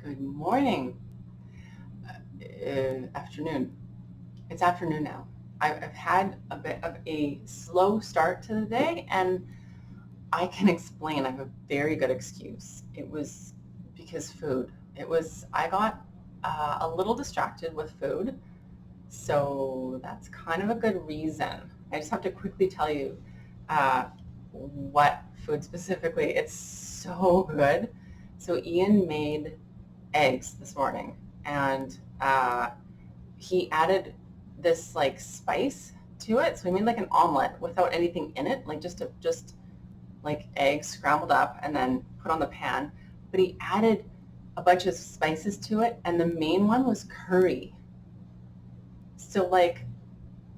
Good morning. Afternoon. It's afternoon now. I've had a bit of a slow start to the day, and I can explain. I have a very good excuse. It was because food. I got a little distracted with food, so that's kind of a good reason. I just have to quickly tell you what food specifically. It's so good. So Ian made eggs this morning, and he added this like spice to it. So he made like an omelet without anything in it, like just like eggs scrambled up and then put on the pan. But he added a bunch of spices to it, and the main one was curry. So like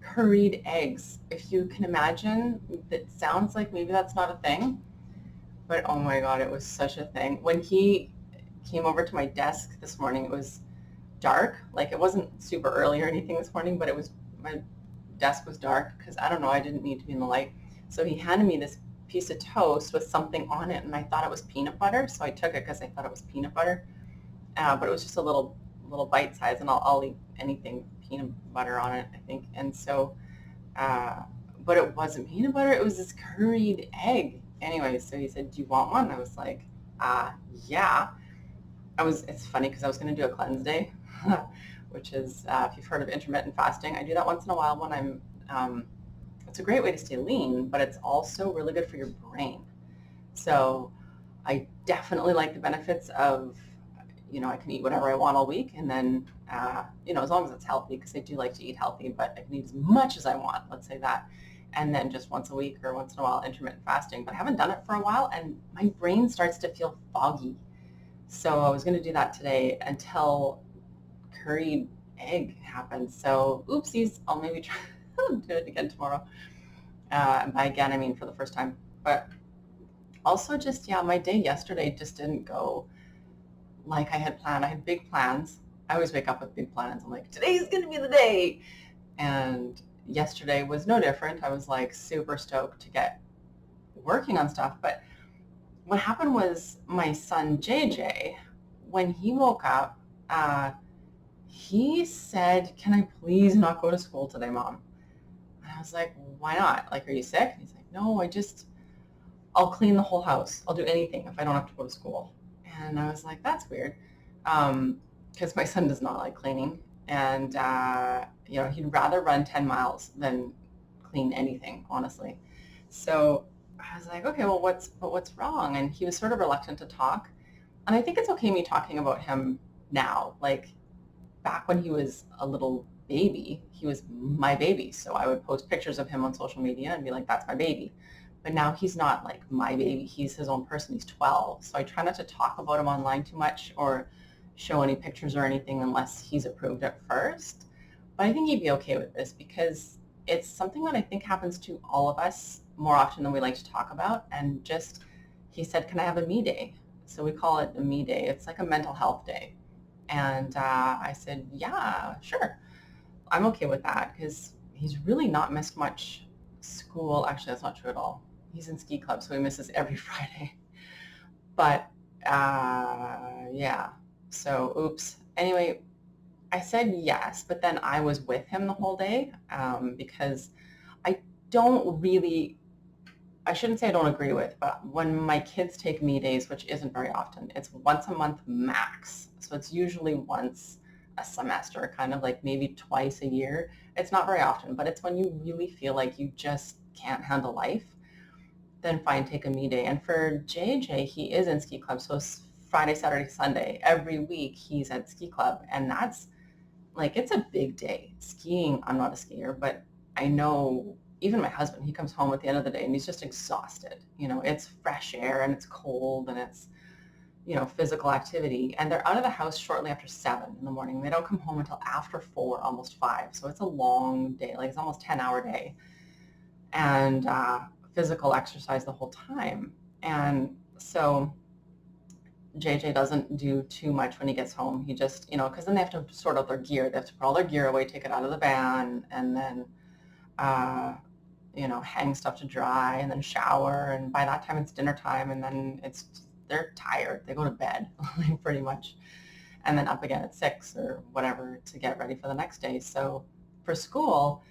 curried eggs, if you can imagine. It sounds like maybe that's not a thing, but oh my god, it was such a thing. When he came over to my desk this morning, it was dark. Like it wasn't super early or anything this morning, but it was my desk was dark because I don't know, I didn't need to be in the light. So he handed me this piece of toast with something on it, and I thought it was peanut butter, so I took it because I thought it was peanut butter. But it was just a little bite size, and I'll eat anything peanut butter on it, I think. And so, uh, but it wasn't peanut butter; it was this curried egg. Anyway, so he said, "Do you want one?" I was like, "Yeah." It's funny because I was going to do a cleanse day, which is, if you've heard of intermittent fasting, I do that once in a while when it's a great way to stay lean, but it's also really good for your brain. So I definitely like the benefits of, I can eat whatever I want all week, and then, as long as it's healthy, because I do like to eat healthy, but I can eat as much as I want, let's say that. And then just once a week or once in a while, intermittent fasting. But I haven't done it for a while, and my brain starts to feel foggy. So I was going to do that today until curried egg happened. So oopsies, I'll maybe try to do it again tomorrow. By again, I mean for the first time. But also just, yeah, my day yesterday just didn't go like I had planned. I had big plans. I always wake up with big plans. I'm like, today's going to be the day. And yesterday was no different. I was like super stoked to get working on stuff. But what happened was my son JJ, when he woke up, he said, "Can I please not go to school today, Mom?" And I was like, "Why not? Like, are you sick?" And he's like, "No, I'll clean the whole house. I'll do anything if I don't have to go to school." And I was like, "That's weird," because my son does not like cleaning, and he'd rather run 10 miles than clean anything, honestly. So I was like, "Okay, well, what's wrong?" And he was sort of reluctant to talk, and I think it's okay me talking about him now, like back when he was a little baby, he was my baby. So I would post pictures of him on social media and be like, that's my baby. But now he's not like my baby. He's his own person. He's 12. So I try not to talk about him online too much or show any pictures or anything unless he's approved at first. But I think he'd be okay with this because it's something that I think happens to all of us more often than we like to talk about. And just, he said, can I have a me day? So we call it a me day. It's like a mental health day. And I said, yeah, sure. I'm okay with that because he's really not missed much school. Actually, that's not true at all. He's in ski club, so he misses every Friday. But yeah, so oops. Anyway, I said yes, but then I was with him the whole day because I don't really, I shouldn't say I don't agree with, but when my kids take me days, which isn't very often, it's once a month max. So it's usually once a semester, kind of like maybe twice a year. It's not very often, but it's when you really feel like you just can't handle life, then fine, take a me day. And for JJ, he is in ski club. So it's Friday, Saturday, Sunday, every week he's at ski club. And that's like, it's a big day. Skiing, I'm not a skier, but I know even my husband, he comes home at the end of the day and he's just exhausted. It's fresh air and it's cold and it's, physical activity. And they're out of the house shortly after 7 in the morning. They don't come home until after 4, almost 5. So it's a long day, like it's almost 10-hour day. And physical exercise the whole time. And so JJ doesn't do too much when he gets home. He just, because then they have to sort out their gear. They have to put all their gear away, take it out of the van, and then, hang stuff to dry, and then shower. And by that time, it's dinner time, and then they're tired. They go to bed, pretty much. and then up again at 6 or whatever to get ready for the next day. So for school,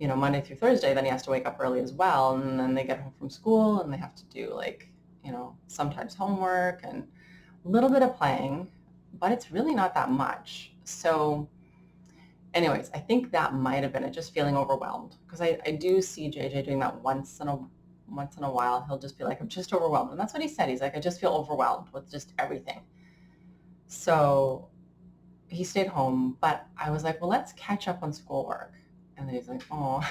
Monday through Thursday, then he has to wake up early as well. And then they get home from school and they have to do sometimes homework and a little bit of playing, but it's really not that much. So anyways, I think that might have been it, just feeling overwhelmed, because I do see JJ doing that once in a while. He'll just be like, I'm just overwhelmed. And that's what he said. He's like, I just feel overwhelmed with just everything. So he stayed home, but I was like, well, let's catch up on schoolwork. And then he's like, oh,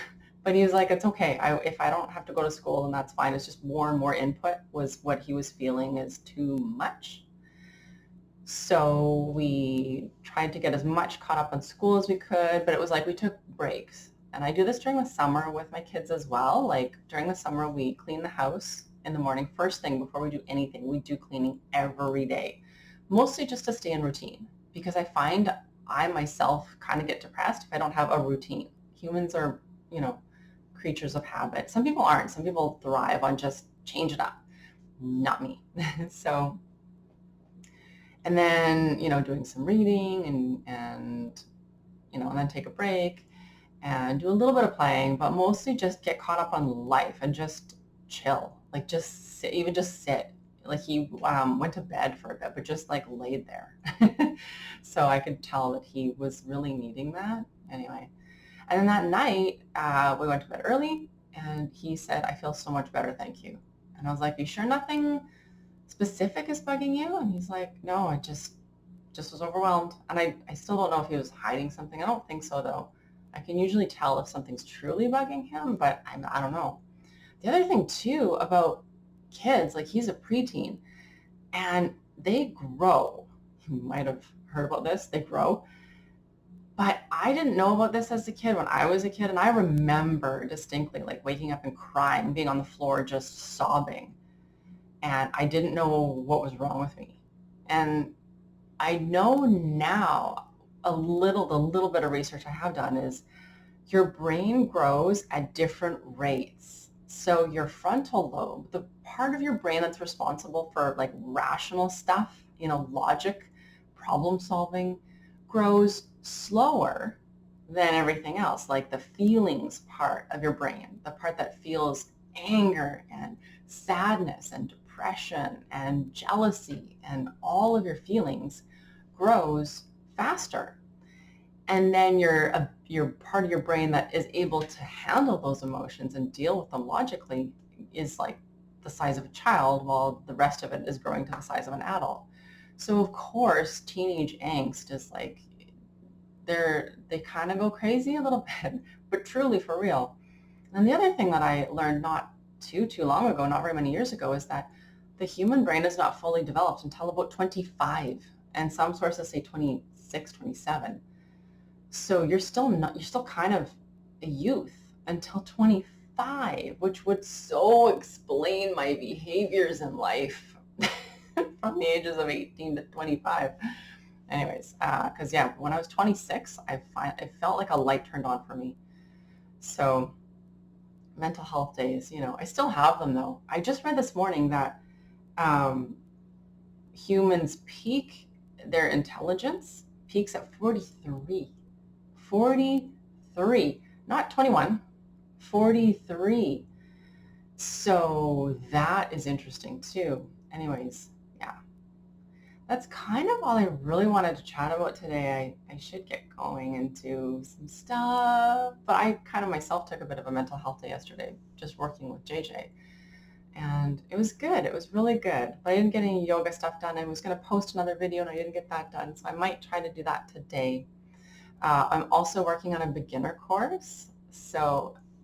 but he was like, it's okay. If I don't have to go to school, then that's fine. It's just more and more input was what he was feeling is too much. So we tried to get as much caught up on school as we could, but it was like we took breaks. And I do this during the summer with my kids as well. Like during the summer, we clean the house in the morning. First thing before we do anything, we do cleaning every day, mostly just to stay in routine, because I find I myself kind of get depressed if I don't have a routine. Humans are, creatures of habit. Some people aren't. Some people thrive on just change it up. Not me. So, and then, doing some reading and then take a break and do a little bit of playing, but mostly just get caught up on life and just chill. Like just sit, even just sit. Like he went to bed for a bit, but just like laid there. So I could tell that he was really needing that. Anyway, and then that night we went to bed early, and he said, I feel so much better, thank you. And I was like, you sure nothing specific is bugging you? And he's like, no, I just was overwhelmed. And I still don't know if he was hiding something. I don't think so, though. I can usually tell if something's truly bugging him, but I don't know. The other thing, too, about kids, like he's a preteen, and they grow. You might have heard about this. They grow. But I didn't know about this as a kid when I was a kid, and I remember distinctly like waking up and crying, being on the floor just sobbing, and I didn't know what was wrong with me. And I know now the little bit of research I have done is your brain grows at different rates. So your frontal lobe, the part of your brain that's responsible for like rational stuff, logic, problem solving, grows slower than everything else, like the feelings part of your brain, the part that feels anger and sadness and depression and jealousy and all of your feelings grows faster. And then your part of your brain that is able to handle those emotions and deal with them logically is like the size of a child, while the rest of it is growing to the size of an adult. So of course, teenage angst is like, they kind of go crazy a little bit, but truly for real. And the other thing that I learned not too long ago, not very many years ago, is that the human brain is not fully developed until about 25, and some sources say 26, 27. So you're still kind of a youth until 25, which would so explain my behaviors in life from the ages of 18 to 25. Anyways, because when I was 26, I felt like a light turned on for me. So mental health days, I still have them though. I just read this morning that humans their intelligence peaks at 43. 43, not 21, 43. So that is interesting too. Anyways, yeah. That's kind of all I really wanted to chat about today. I should get going into some stuff, but I kind of myself took a bit of a mental health day yesterday, just working with JJ. And it was good. It was really good. But I didn't get any yoga stuff done. I was going to post another video and I didn't get that done. So I might try to do that today. I'm also working on a beginner course.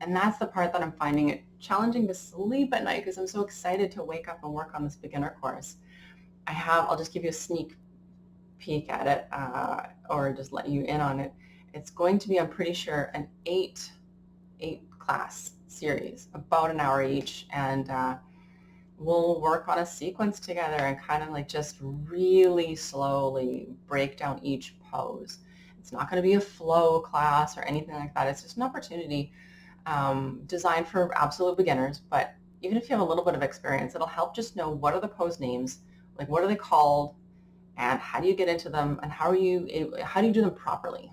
And that's the part that I'm finding it challenging to sleep at night, because I'm so excited to wake up and work on this beginner course. I'll just give you a sneak peek at it, or just let you in on it. It's going to be, I'm pretty sure, an eight class series, about an hour each, and we'll work on a sequence together and kind of like just really slowly break down each pose. It's not going to be a flow class or anything like that. It's just an opportunity designed for absolute beginners, but even if you have a little bit of experience, it'll help just know what are the pose names, like what are they called, and how do you get into them, and how do you do them properly?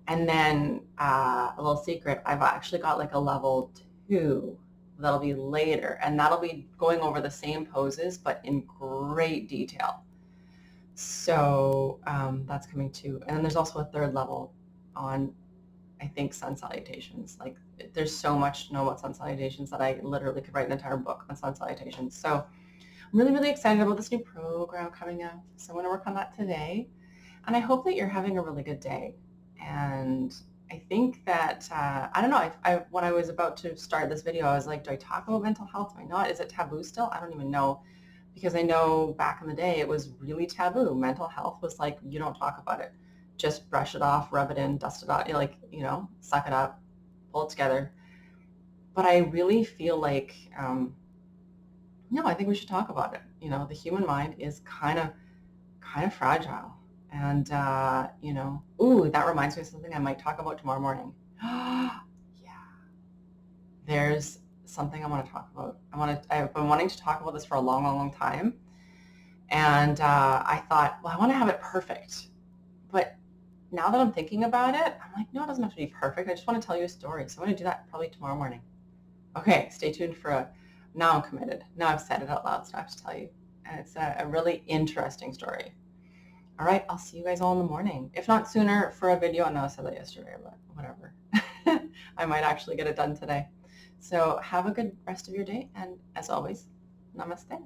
And then a little secret, I've actually got like a level 2 that'll be later, and that'll be going over the same poses but in great detail. So that's coming too. And then there's also a 3rd level on, I think, sun salutations. Like, there's so much to know about sun salutations that I literally could write an entire book on sun salutations. So I'm really, really excited about this new program coming up. So I'm going to work on that today. And I hope that you're having a really good day. And I think that, I don't know, when I was about to start this video, I was like, do I talk about mental health? Do I not? Is it taboo still? I don't even know. Because I know back in the day, it was really taboo. Mental health was like, you don't talk about it. Just brush it off, rub it in, dust it out, like, suck it up, pull it together. But I really feel like, no, I think we should talk about it. The human mind is kind of fragile. And, ooh, that reminds me of something I might talk about tomorrow morning. Yeah. There's something I want to talk about. I've been wanting to talk about this for a long, long, long time. And I thought, well, I want to have it perfect. But now that I'm thinking about it, I'm like, no, it doesn't have to be perfect. I just want to tell you a story. So I'm going to do that probably tomorrow morning. Okay, stay tuned for now I'm committed. Now I've said it out loud, so I have to tell you. And it's a really interesting story. All right, I'll see you guys all in the morning. If not sooner for a video. I know I said that yesterday, but whatever. I might actually get it done today. So have a good rest of your day. And as always, namaste.